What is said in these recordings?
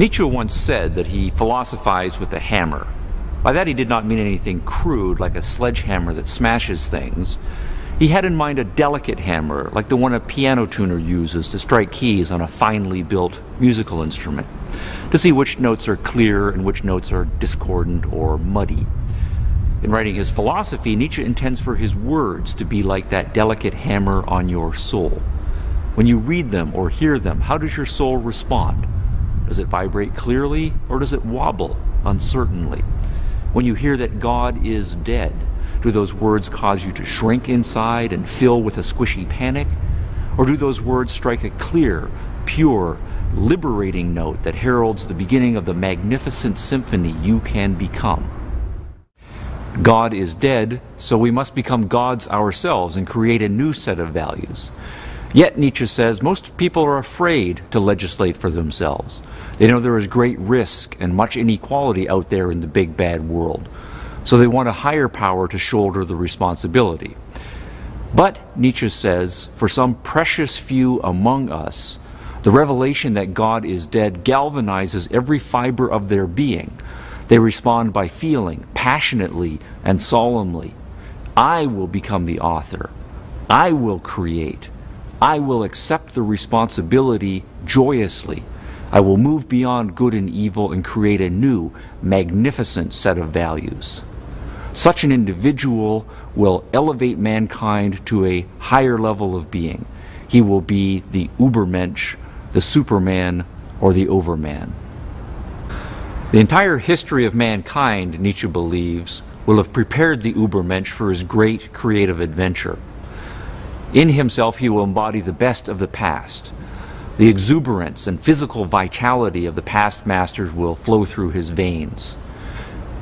Nietzsche once said that he philosophized with a hammer. By that he did not mean anything crude like a sledgehammer that smashes things. He had in mind a delicate hammer, like the one a piano tuner uses to strike keys on a finely built musical instrument, to see which notes are clear and which notes are discordant or muddy. In writing his philosophy, Nietzsche intends for his words to be like that delicate hammer on your soul. When you read them or hear them, how does your soul respond? Does it vibrate clearly, or does it wobble uncertainly? When you hear that God is dead, do those words cause you to shrink inside and fill with a squishy panic? Or do those words strike a clear, pure, liberating note that heralds the beginning of the magnificent symphony you can become? God is dead, so we must become gods ourselves and create a new set of values. Yet, Nietzsche says, most people are afraid to legislate for themselves. They know there is great risk and much inequality out there in the big bad world, so they want a higher power to shoulder the responsibility. But, Nietzsche says, for some precious few among us, the revelation that God is dead galvanizes every fiber of their being. They respond by feeling passionately and solemnly, I will become the author. I will create. I will accept the responsibility joyously. I will move beyond good and evil and create a new, magnificent set of values. Such an individual will elevate mankind to a higher level of being. He will be the Übermensch, the Superman, or the Overman. The entire history of mankind, Nietzsche believes, will have prepared the Übermensch for his great creative adventure. In himself, he will embody the best of the past. The exuberance and physical vitality of the past masters will flow through his veins.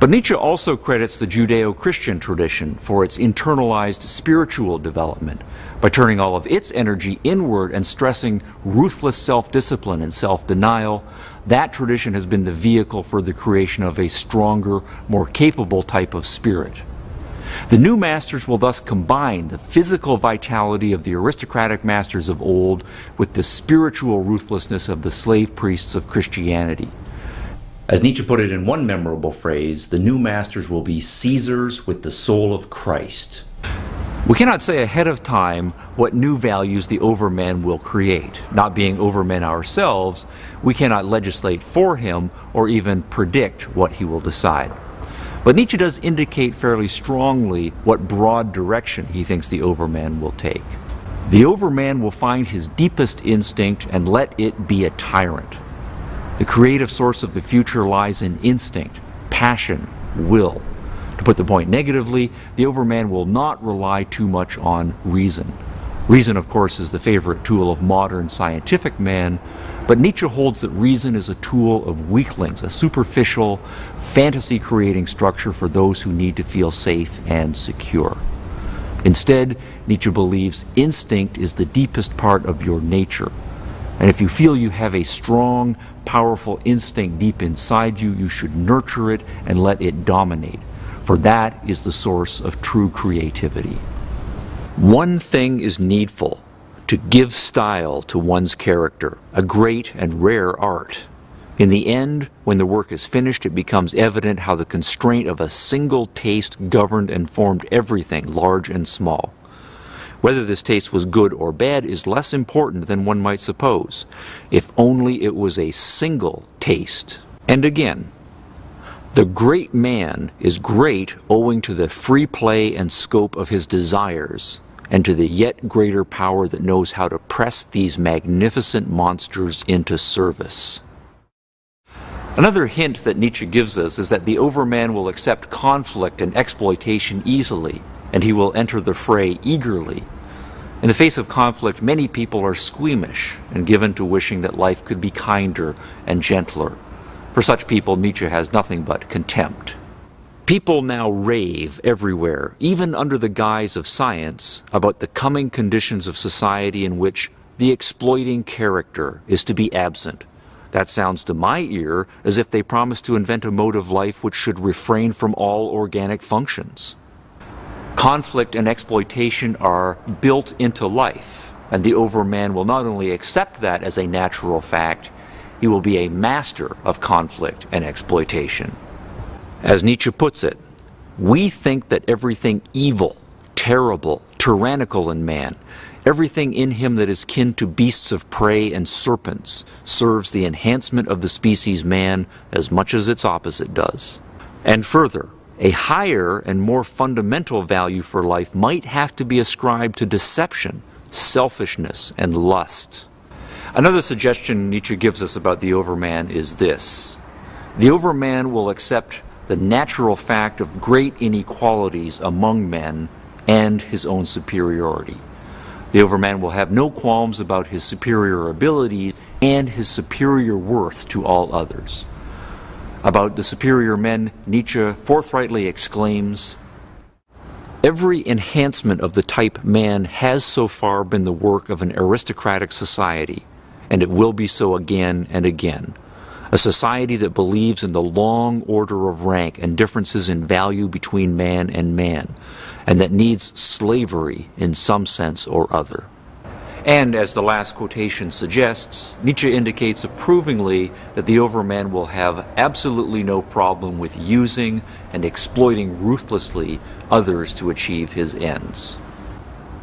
But Nietzsche also credits the Judeo-Christian tradition for its internalized spiritual development by turning all of its energy inward and stressing ruthless self-discipline and self-denial. That tradition has been the vehicle for the creation of a stronger, more capable type of spirit. The new masters will thus combine the physical vitality of the aristocratic masters of old with the spiritual ruthlessness of the slave priests of Christianity. As Nietzsche put it in one memorable phrase, the new masters will be Caesars with the soul of Christ. We cannot say ahead of time what new values the Overman will create. Not being Overmen ourselves, we cannot legislate for him or even predict what he will decide. But Nietzsche does indicate fairly strongly what broad direction he thinks the Overman will take. The Overman will find his deepest instinct and let it be a tyrant. The creative source of the future lies in instinct, passion, will. To put the point negatively, the Overman will not rely too much on reason. Reason, of course, is the favorite tool of modern scientific man, but Nietzsche holds that reason is a tool of weaklings, a superficial, fantasy-creating structure for those who need to feel safe and secure. Instead, Nietzsche believes instinct is the deepest part of your nature. And if you feel you have a strong, powerful instinct deep inside you, you should nurture it and let it dominate, for that is the source of true creativity. One thing is needful: to give style to one's character, a great and rare art. In the end, when the work is finished, it becomes evident how the constraint of a single taste governed and formed everything, large and small. Whether this taste was good or bad is less important than one might suppose, if only it was a single taste. And again, the great man is great owing to the free play and scope of his desires, and to the yet greater power that knows how to press these magnificent monsters into service. Another hint that Nietzsche gives us is that the Overman will accept conflict and exploitation easily, and he will enter the fray eagerly. In the face of conflict, many people are squeamish and given to wishing that life could be kinder and gentler. For such people, Nietzsche has nothing but contempt. People now rave everywhere, even under the guise of science, about the coming conditions of society in which the exploiting character is to be absent. That sounds to my ear as if they promise to invent a mode of life which should refrain from all organic functions. Conflict and exploitation are built into life, and the Overman will not only accept that as a natural fact, he will be a master of conflict and exploitation. As Nietzsche puts it, we think that everything evil, terrible, tyrannical in man, everything in him that is kin to beasts of prey and serpents, serves the enhancement of the species man as much as its opposite does. And further, a higher and more fundamental value for life might have to be ascribed to deception, selfishness, and lust. Another suggestion Nietzsche gives us about the Overman is this: the Overman will accept the natural fact of great inequalities among men and his own superiority. The Overman will have no qualms about his superior abilities and his superior worth to all others. About the superior men, Nietzsche forthrightly exclaims, "Every enhancement of the type man has so far been the work of an aristocratic society, and it will be so again and again. A society that believes in the long order of rank and differences in value between man, and that needs slavery in some sense or other." And as the last quotation suggests, Nietzsche indicates approvingly that the Overman will have absolutely no problem with using and exploiting ruthlessly others to achieve his ends.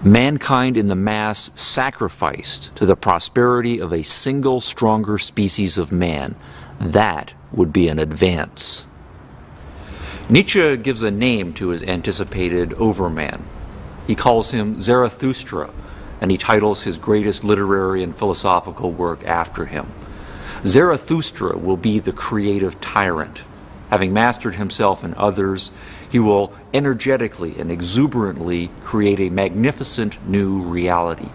Mankind in the mass sacrificed to the prosperity of a single stronger species of man. That would be an advance. Nietzsche gives a name to his anticipated Overman. He calls him Zarathustra, and he titles his greatest literary and philosophical work after him. Zarathustra will be the creative tyrant. Having mastered himself and others, he will energetically and exuberantly create a magnificent new reality.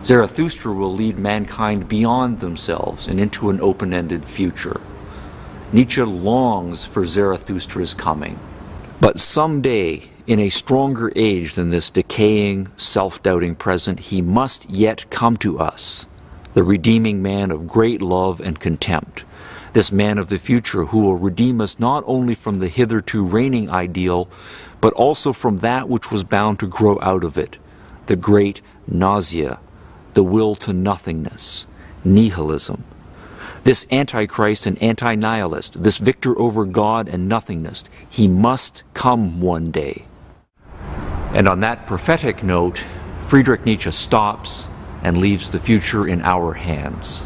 Zarathustra will lead mankind beyond themselves and into an open-ended future. Nietzsche longs for Zarathustra's coming. But someday, in a stronger age than this decaying, self-doubting present, he must yet come to us, the redeeming man of great love and contempt, this man of the future who will redeem us not only from the hitherto reigning ideal, but also from that which was bound to grow out of it, the great nausea, the will to nothingness, nihilism. This Antichrist and anti-nihilist, this victor over God and nothingness, he must come one day. And on that prophetic note, Friedrich Nietzsche stops and leaves the future in our hands.